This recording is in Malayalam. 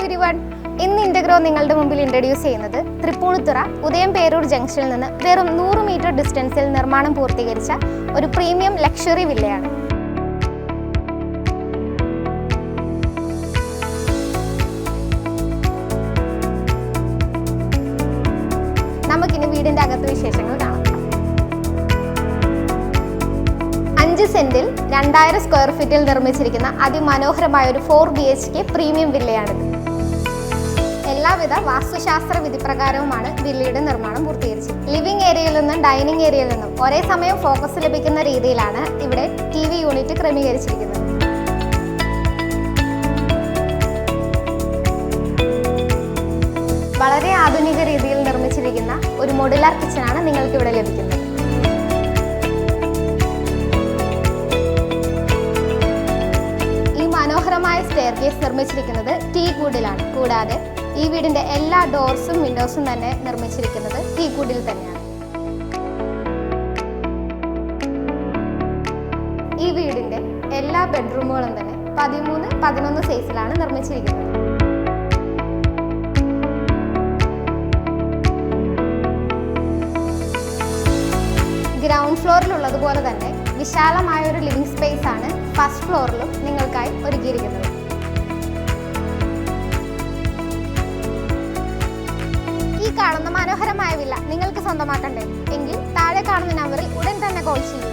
എവരിവൺ. ഇന്ന് ഇന്റഗ്രോ നിങ്ങളുടെ മുമ്പിൽ ഇൻട്രൊഡ്യൂസ് ചെയ്യുന്നത് തൃപ്പൂണിത്തുറ ഉദയം പേരൂർ ജംഗ്ഷനിൽ നിന്ന് വെറും 100 മീറ്റർ ഡിസ്റ്റൻസിൽ നിർമ്മാണം പൂർത്തീകരിച്ച ഒരു പ്രീമിയം ലക്ഷറി വില്ലയാണ്. നമുക്കിനി വീടിന്റെ അകത്ത് വിശേഷങ്ങൾ കാണാം. 5 സെന്റിൽ 2000 സ്ക്വയർ ഫീറ്റിൽ നിർമ്മിച്ചിരിക്കുന്ന അതിമനോഹരമായ ഒരു 4 BHK പ്രീമിയം വില്ലയാണിത്. എല്ലാവിധ വാസ്തുശാസ്ത്ര വിധിപ്രകാരവുമാണ് വില്ലയുടെ നിർമ്മാണം പൂർത്തീകരിച്ചത്. ലിവിംഗ് ഏരിയയിൽ നിന്നും ഡൈനിങ് ഏരിയയിൽ നിന്നും ഒരേ സമയം ഫോക്കസ് ലഭിക്കുന്ന രീതിയിലാണ് ഇവിടെ TV യൂണിറ്റ് ക്രമീകരിച്ചിരിക്കുന്നത്. വളരെ ആധുനിക രീതിയിൽ നിർമ്മിച്ചിരിക്കുന്ന ഒരു മോഡുലാർ കിച്ചണാണ് നിങ്ങൾക്ക് ഇവിടെ ലഭിക്കുന്നത്. ഈ മനോഹരമായ സ്റ്റെയർകേസ് നിർമ്മിച്ചിരിക്കുന്നത് ടീക്വുഡിലാണ്. കൂടാതെ ഈ വീടിന്റെ എല്ലാ ഡോർസും വിൻഡോസും തന്നെ നിർമ്മിച്ചിരിക്കുന്നത് ടീക്വുഡിൽ തന്നെയാണ്. ഈ വീടിന്റെ എല്ലാ ബെഡ്റൂമുകളും തന്നെ 13-11 സൈസിലാണ് നിർമ്മിച്ചിരിക്കുന്നത്. ഗ്രൗണ്ട് ഫ്ലോറിലുള്ളതുപോലെ തന്നെ വിശാലമായ ഒരു ലിവിംഗ് സ്പേസ് ആണ് ഫസ്റ്റ് ഫ്ലോറിലും നിങ്ങൾക്കായി ഒരുക്കിയിരിക്കുന്നത്. ഈ കാണുന്ന മനോഹരമായ വില്ല നിങ്ങൾക്ക് സ്വന്തമാക്കണ്ടേ? എങ്കിൽ താഴെ കാണുന്ന നമ്പറിൽ ഉടൻ തന്നെ കോൾ ചെയ്യൂ.